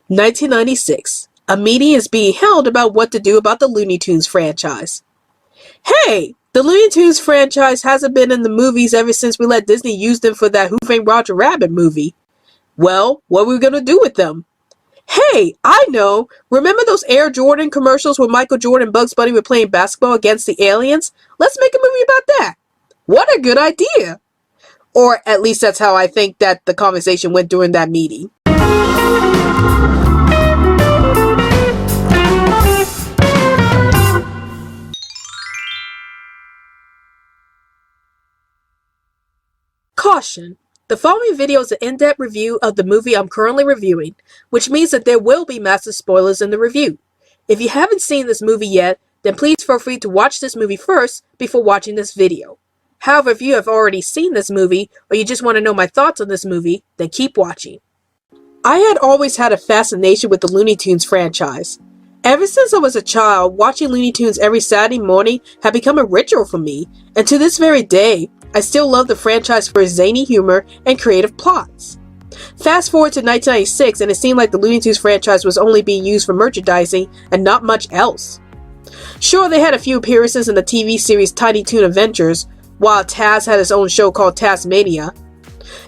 1996. A meeting is being held about what to do about the Looney Tunes franchise. Hey! The Looney Tunes franchise hasn't been in the movies ever since we let Disney use them for that Who Framed Roger Rabbit movie. Well, what are we gonna do with them? Hey, I know! Remember those Air Jordan commercials where Michael Jordan and Bugs Bunny were playing basketball against the aliens? Let's make a movie about that! What a good idea! Or at least that's how I think that the conversation went during that meeting. Caution! The following video is an in-depth review of the movie I'm currently reviewing, which means that there will be massive spoilers in the review. If you haven't seen this movie yet, then please feel free to watch this movie first before watching this video. However, if you have already seen this movie, or you just want to know my thoughts on this movie, then keep watching. I had always had a fascination with the Looney Tunes franchise. Ever since I was a child, watching Looney Tunes every Saturday morning had become a ritual for me, and to this very day, I still love the franchise for its zany humor and creative plots. Fast forward to 1996 and it seemed like the Looney Tunes franchise was only being used for merchandising and not much else. Sure, they had a few appearances in the TV series Tiny Toon Adventures, while Taz had his own show called Tazmania.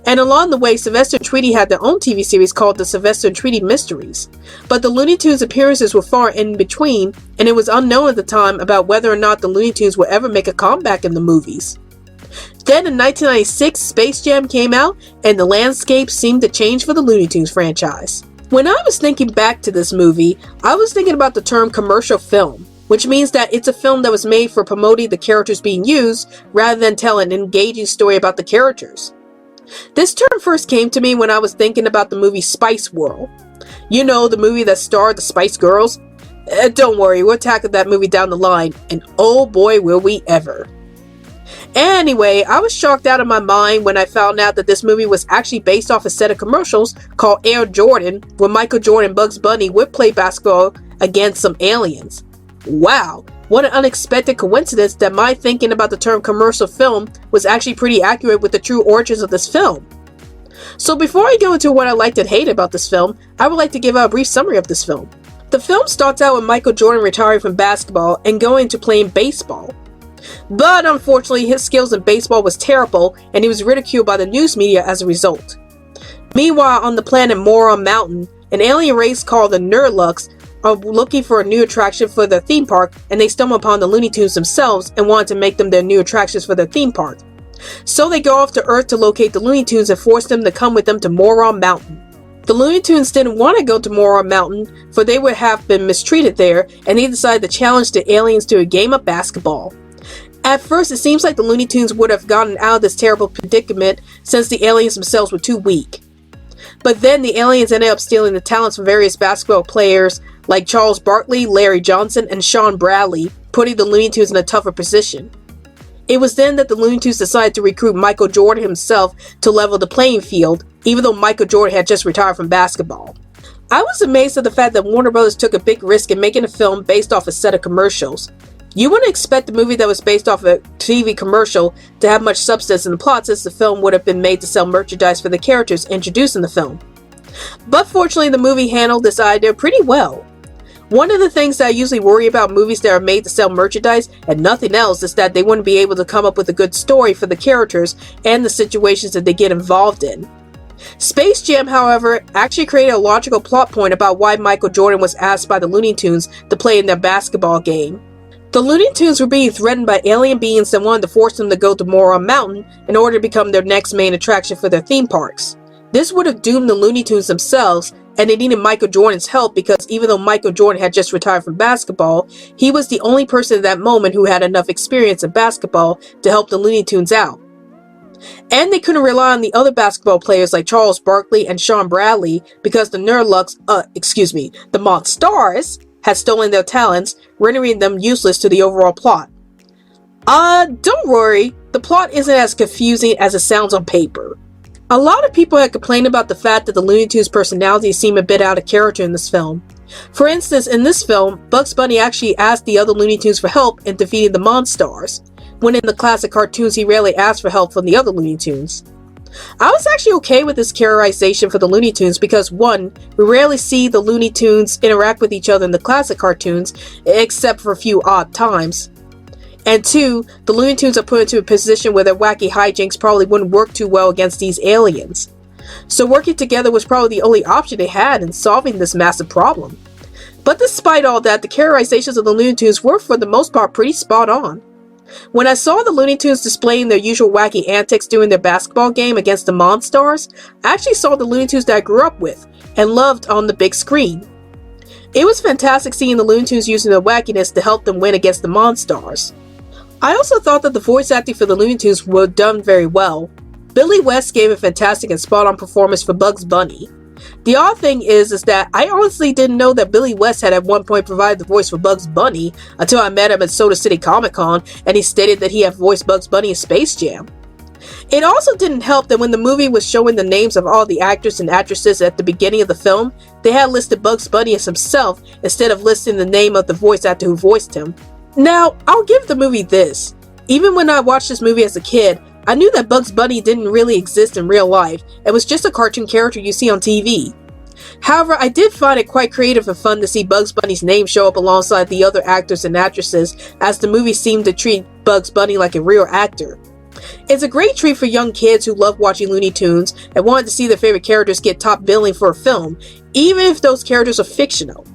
And along the way, Sylvester and Tweety had their own TV series called The Sylvester and Tweety Mysteries. But the Looney Tunes appearances were far in between, and it was unknown at the time about whether or not the Looney Tunes would ever make a comeback in the movies. Then in 1996, Space Jam came out, and the landscape seemed to change for the Looney Tunes franchise. When I was thinking back to this movie, I was thinking about the term commercial film, which means that it's a film that was made for promoting the characters being used rather than tell an engaging story about the characters. This term first came to me when I was thinking about the movie Spice World. You know, the movie that starred the Spice Girls? Don't worry, we'll tackle that movie down the line, and oh boy will we ever. Anyway, I was shocked out of my mind when I found out that this movie was actually based off a set of commercials called Air Jordan, where Michael Jordan and Bugs Bunny would play basketball against some aliens. Wow, what an unexpected coincidence that my thinking about the term commercial film was actually pretty accurate with the true origins of this film. So before I go into what I liked and hated about this film, I would like to give out a brief summary of this film. The film starts out with Michael Jordan retiring from basketball and going to playing baseball. But unfortunately, his skills in baseball was terrible and he was ridiculed by the news media as a result. Meanwhile, on the planet Moron Mountain, an alien race called the Nurluks are looking for a new attraction for their theme park, and they stumble upon the Looney Tunes themselves and want to make them their new attractions for their theme park. So they go off to Earth to locate the Looney Tunes and force them to come with them to Moron Mountain. The Looney Tunes didn't want to go to Moron Mountain, for they would have been mistreated there, and they decided to challenge the aliens to a game of basketball. At first, it seems like the Looney Tunes would have gotten out of this terrible predicament since the aliens themselves were too weak. But then the aliens ended up stealing the talents from various basketball players like Charles Barkley, Larry Johnson, and Sean Bradley, putting the Looney Tunes in a tougher position. It was then that the Looney Tunes decided to recruit Michael Jordan himself to level the playing field, even though Michael Jordan had just retired from basketball. I was amazed at the fact that Warner Brothers took a big risk in making a film based off a set of commercials. You wouldn't expect a movie that was based off a TV commercial to have much substance in the plot, since the film would have been made to sell merchandise for the characters introduced in the film. But fortunately, the movie handled this idea pretty well. One of the things that I usually worry about movies that are made to sell merchandise and nothing else is that they wouldn't be able to come up with a good story for the characters and the situations that they get involved in. Space Jam, however, actually created a logical plot point about why Michael Jordan was asked by the Looney Tunes to play in their basketball game. The Looney Tunes were being threatened by alien beings that wanted to force them to go to Moron Mountain in order to become their next main attraction for their theme parks. This would have doomed the Looney Tunes themselves, and they needed Michael Jordan's help because even though Michael Jordan had just retired from basketball, he was the only person at that moment who had enough experience in basketball to help the Looney Tunes out. And they couldn't rely on the other basketball players like Charles Barkley and Sean Bradley because the Nurluks, the Monstars, had stolen their talents, rendering them useless to the overall plot. Don't worry, the plot isn't as confusing as it sounds on paper. A lot of people had complained about the fact that the Looney Tunes personalities seem a bit out of character in this film. For instance, in this film, Bugs Bunny actually asked the other Looney Tunes for help in defeating the Monstars, when in the classic cartoons he rarely asked for help from the other Looney Tunes. I was actually okay with this characterization for the Looney Tunes because 1. We rarely see the Looney Tunes interact with each other in the classic cartoons, except for a few odd times. And 2. The Looney Tunes are put into a position where their wacky hijinks probably wouldn't work too well against these aliens. So working together was probably the only option they had in solving this massive problem. But despite all that, the characterizations of the Looney Tunes were for the most part pretty spot on. When I saw the Looney Tunes displaying their usual wacky antics during their basketball game against the Monstars, I actually saw the Looney Tunes that I grew up with and loved on the big screen. It was fantastic seeing the Looney Tunes using their wackiness to help them win against the Monstars. I also thought that the voice acting for the Looney Tunes were done very well. Billy West gave a fantastic and spot-on performance for Bugs Bunny. The odd thing is that I honestly didn't know that Billy West had at one point provided the voice for Bugs Bunny until I met him at Soda City Comic Con and he stated that he had voiced Bugs Bunny in Space Jam. It also didn't help that when the movie was showing the names of all the actors and actresses at the beginning of the film, they had listed Bugs Bunny as himself instead of listing the name of the voice actor who voiced him. Now, I'll give the movie this. Even when I watched this movie as a kid, I knew that Bugs Bunny didn't really exist in real life and was just a cartoon character you see on TV. However, I did find it quite creative and fun to see Bugs Bunny's name show up alongside the other actors and actresses, as the movie seemed to treat Bugs Bunny like a real actor. It's a great treat for young kids who love watching Looney Tunes and wanted to see their favorite characters get top billing for a film, even if those characters are fictional.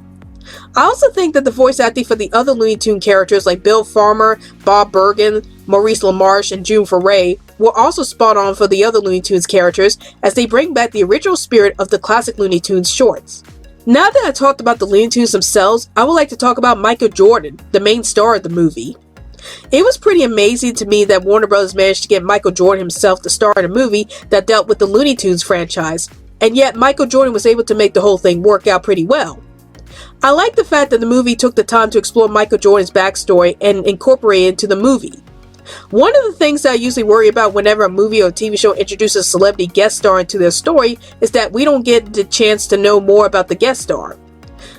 I also think that the voice acting for the other Looney Tune characters like Bill Farmer, Bob Bergen, Maurice LaMarche, and June Foray were also spot on for the other Looney Tunes characters as they bring back the original spirit of the classic Looney Tunes shorts. Now that I talked about the Looney Tunes themselves, I would like to talk about Michael Jordan, the main star of the movie. It was pretty amazing to me that Warner Bros. Managed to get Michael Jordan himself to star in a movie that dealt with the Looney Tunes franchise, and yet Michael Jordan was able to make the whole thing work out pretty well. I like the fact that the movie took the time to explore Michael Jordan's backstory and incorporate it into the movie. One of the things that I usually worry about whenever a movie or TV show introduces a celebrity guest star into their story is that we don't get the chance to know more about the guest star.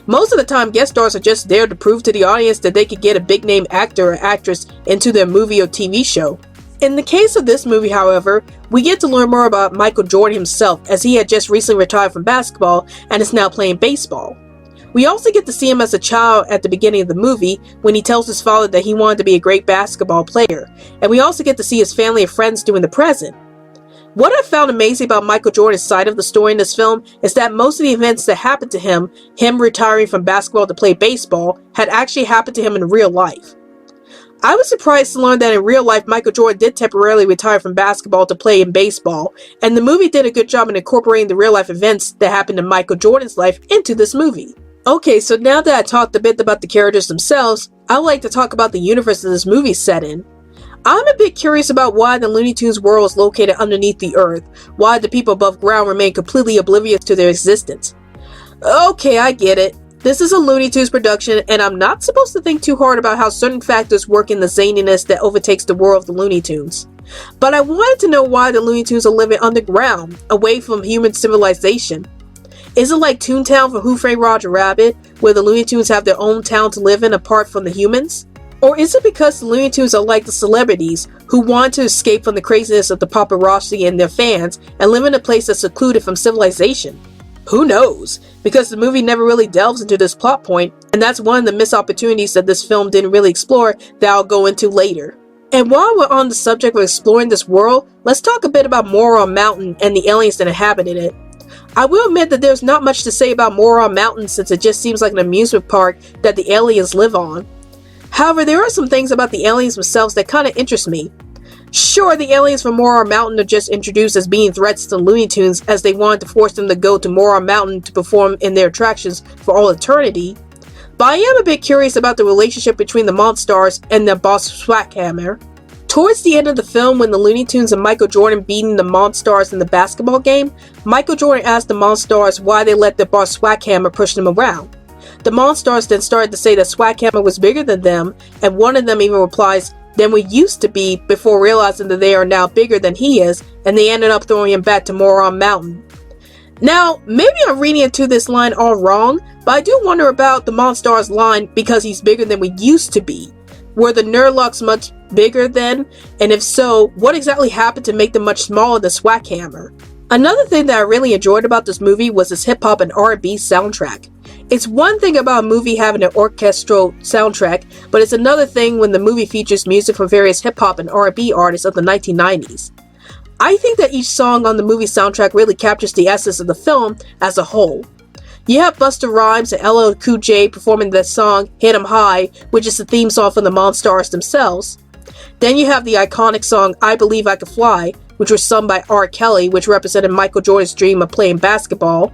Most of the time, guest stars are just there to prove to the audience that they could get a big name actor or actress into their movie or TV show. In the case of this movie, however, we get to learn more about Michael Jordan himself, as he had just recently retired from basketball and is now playing baseball. We also get to see him as a child at the beginning of the movie when he tells his father that he wanted to be a great basketball player, and we also get to see his family and friends during the present. What I found amazing about Michael Jordan's side of the story in this film is that most of the events that happened to him retiring from basketball to play baseball, had actually happened to him in real life. I was surprised to learn that in real life Michael Jordan did temporarily retire from basketball to play in baseball, and the movie did a good job in incorporating the real life events that happened in Michael Jordan's life into this movie. Okay, so now that I talked a bit about the characters themselves, I would like to talk about the universe that this movie is set in. I'm a bit curious about why the Looney Tunes world is located underneath the earth, why the people above ground remain completely oblivious to their existence. Okay, I get it. This is a Looney Tunes production, and I'm not supposed to think too hard about how certain factors work in the zaniness that overtakes the world of the Looney Tunes. But I wanted to know why the Looney Tunes are living underground, away from human civilization. Is it like Toontown for Who Framed Roger Rabbit, where the Looney Tunes have their own town to live in apart from the humans? Or is it because the Looney Tunes are like the celebrities who want to escape from the craziness of the paparazzi and their fans and live in a place that's secluded from civilization? Who knows? Because the movie never really delves into this plot point, and that's one of the missed opportunities that this film didn't really explore that I'll go into later. And while we're on the subject of exploring this world, let's talk a bit about Moron Mountain and the aliens that inhabited it. I will admit that there's not much to say about Moron Mountain since it just seems like an amusement park that the aliens live on. However, there are some things about the aliens themselves that kinda interest me. Sure, the aliens from Moron Mountain are just introduced as being threats to Looney Tunes as they wanted to force them to go to Moron Mountain to perform in their attractions for all eternity, but I am a bit curious about the relationship between the Monstars and their boss Swackhammer. Towards the end of the film, when the Looney Tunes and Michael Jordan beating the Monstars in the basketball game, Michael Jordan asked the Monstars why they let their boss Swackhammer push them around. The Monstars then started to say that Swackhammer was bigger than them, and one of them even replies, "Than we used to be," before realizing that they are now bigger than he is, and they ended up throwing him back to Moron Mountain. Now, maybe I'm reading into this line all wrong, but I do wonder about the Monstars line, "because he's bigger than we used to be." Were the Nurlocks much bigger then? And if so, what exactly happened to make them much smaller than Swackhammer? Another thing that I really enjoyed about this movie was its hip-hop and R&B soundtrack. It's one thing about a movie having an orchestral soundtrack, but it's another thing when the movie features music from various hip-hop and R&B artists of the 1990s. I think that each song on the movie soundtrack really captures the essence of the film as a whole. You have Busta Rhymes and LL Cool J performing the song Hit 'Em High, which is the theme song from the Monstars themselves. Then you have the iconic song I Believe I Could Fly, which was sung by R. Kelly, which represented Michael Jordan's dream of playing basketball.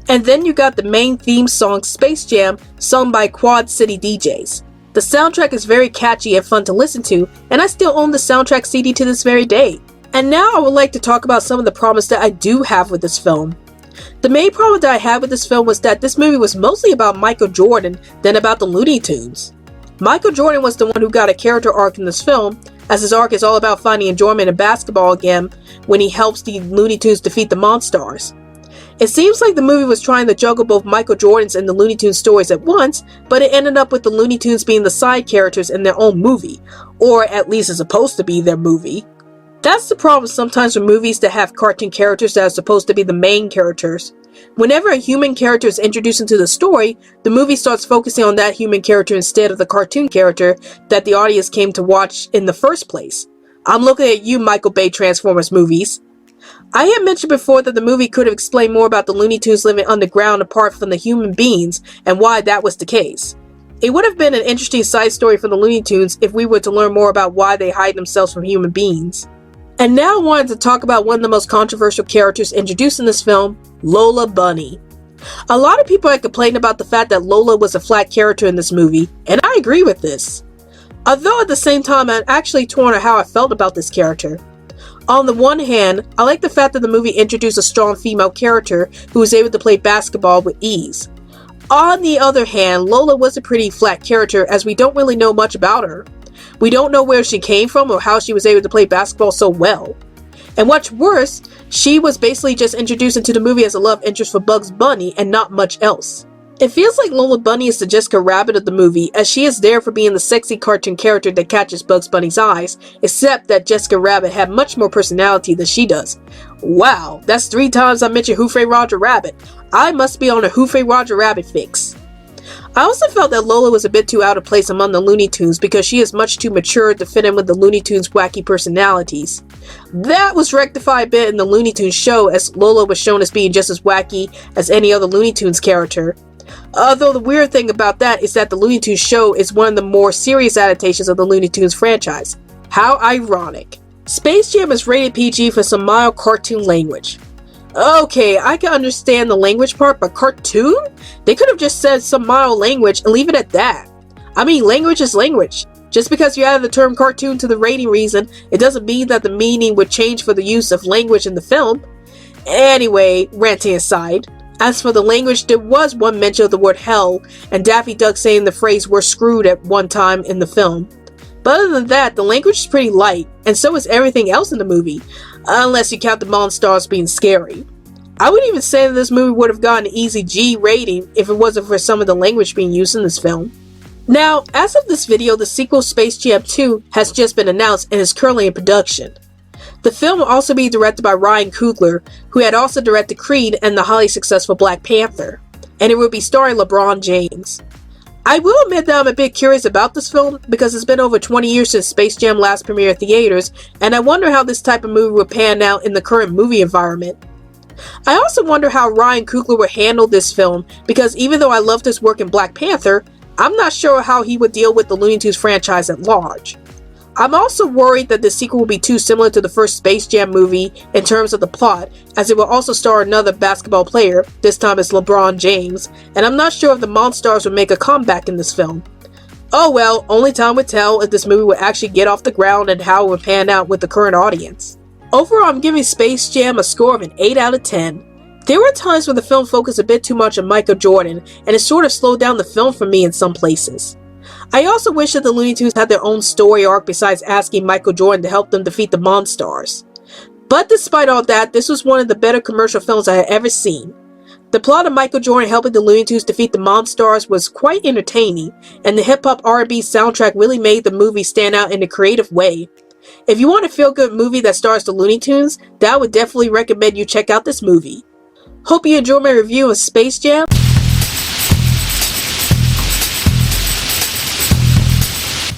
And then you got the main theme song Space Jam, sung by Quad City DJs. The soundtrack is very catchy and fun to listen to, and I still own the soundtrack CD to this very day. And now I would like to talk about some of the problems that I do have with this film. The main problem that I had with this film was that this movie was mostly about Michael Jordan than about the Looney Tunes. Michael Jordan was the one who got a character arc in this film, as his arc is all about finding enjoyment in basketball again when he helps the Looney Tunes defeat the Monstars. It seems like the movie was trying to juggle both Michael Jordan's and the Looney Tunes stories at once, but it ended up with the Looney Tunes being the side characters in their own movie, or at least it's supposed to be their movie. That's the problem sometimes with movies that have cartoon characters that are supposed to be the main characters. Whenever a human character is introduced into the story, the movie starts focusing on that human character instead of the cartoon character that the audience came to watch in the first place. I'm looking at you, Michael Bay Transformers movies. I had mentioned before that the movie could have explained more about the Looney Tunes living underground apart from the human beings and why that was the case. It would have been an interesting side story for the Looney Tunes if we were to learn more about why they hide themselves from human beings. And now I wanted to talk about one of the most controversial characters introduced in this film, Lola Bunny. A lot of people had complained about the fact that Lola was a flat character in this movie, and I agree with this. Although at the same time I'm actually torn on how I felt about this character. On the one hand, I like the fact that the movie introduced a strong female character who was able to play basketball with ease. On the other hand, Lola was a pretty flat character as we don't really know much about her. We don't know where she came from or how she was able to play basketball so well. And what's worse, she was basically just introduced into the movie as a love interest for Bugs Bunny and not much else. It feels like Lola Bunny is the Jessica Rabbit of the movie, as she is there for being the sexy cartoon character that catches Bugs Bunny's eyes, except that Jessica Rabbit had much more personality than she does. Wow, that's 3 times I mentioned Who Framed Roger Rabbit. I must be on a Who Framed Roger Rabbit fix. I also felt that Lola was a bit too out of place among the Looney Tunes because she is much too mature to fit in with the Looney Tunes' wacky personalities. That was rectified a bit in the Looney Tunes show, as Lola was shown as being just as wacky as any other Looney Tunes character. Although the weird thing about that is that the Looney Tunes show is one of the more serious adaptations of the Looney Tunes franchise. How ironic. Space Jam is rated PG for some mild cartoon language. Okay, I can understand the language part, but cartoon? They could have just said some mild language and leave it at that. I mean, language is language. Just because you added the term cartoon to the rating reason, it doesn't mean that the meaning would change for the use of language in the film. Anyway, ranting aside, as for the language, there was one mention of the word hell, and Daffy Duck saying the phrase "we're screwed" at one time in the film. But other than that, the language is pretty light, and so is everything else in the movie, unless you count the Monstars being scary. I would even say that this movie would have gotten an easy G rating if it wasn't for some of the language being used in this film. Now, as of this video, the sequel Space Jam 2 has just been announced and is currently in production. The film will also be directed by Ryan Coogler, who had also directed Creed and the highly successful Black Panther, and it will be starring LeBron James. I will admit that I'm a bit curious about this film because it's been over 20 years since Space Jam last premiered theaters, and I wonder how this type of movie would pan out in the current movie environment. I also wonder how Ryan Coogler would handle this film because even though I loved his work in Black Panther, I'm not sure how he would deal with the Looney Tunes franchise at large. I'm also worried that the sequel will be too similar to the first Space Jam movie in terms of the plot, as it will also star another basketball player, this time it's LeBron James, and I'm not sure if the Monstars will make a comeback in this film. Oh well, only time would tell if this movie would actually get off the ground and how it would pan out with the current audience. Overall, I'm giving Space Jam a score of an 8 out of 10. There were times when the film focused a bit too much on Michael Jordan, and it sort of slowed down the film for me in some places. I also wish that the Looney Tunes had their own story arc besides asking Michael Jordan to help them defeat the Monstars. But despite all that, this was one of the better commercial films I had ever seen. The plot of Michael Jordan helping the Looney Tunes defeat the Monstars was quite entertaining, and the hip-hop R&B soundtrack really made the movie stand out in a creative way. If you want a feel-good movie that stars the Looney Tunes, then I would definitely recommend you check out this movie. Hope you enjoyed my review of Space Jam.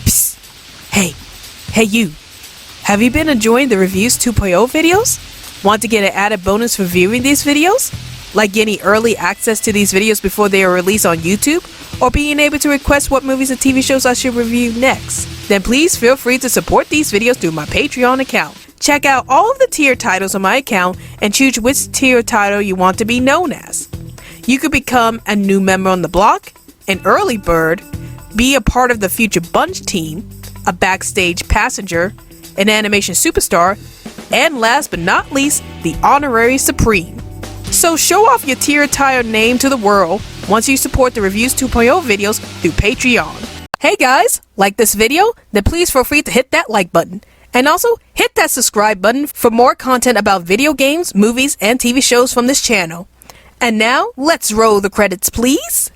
Psst. Hey you. Have you been enjoying the Reviews 2.0 videos? Want to get an added bonus for viewing these videos? Like getting early access to these videos before they are released on YouTube? Or being able to request what movies and TV shows I should review next? Then please feel free to support these videos through my Patreon account. Check out all of the tier titles on my account and choose which tier title you want to be known as. You could become a new member on the block, an early bird, be a part of the future Bunch team, a backstage passenger, an animation superstar, and last but not least, the honorary supreme. So show off your tier title name to the world once you support the Reviews 2.0 videos through Patreon. Hey guys, like this video? Then please feel free to hit that like button. And also, hit that subscribe button for more content about video games, movies, and TV shows from this channel. And now, let's roll the credits, please.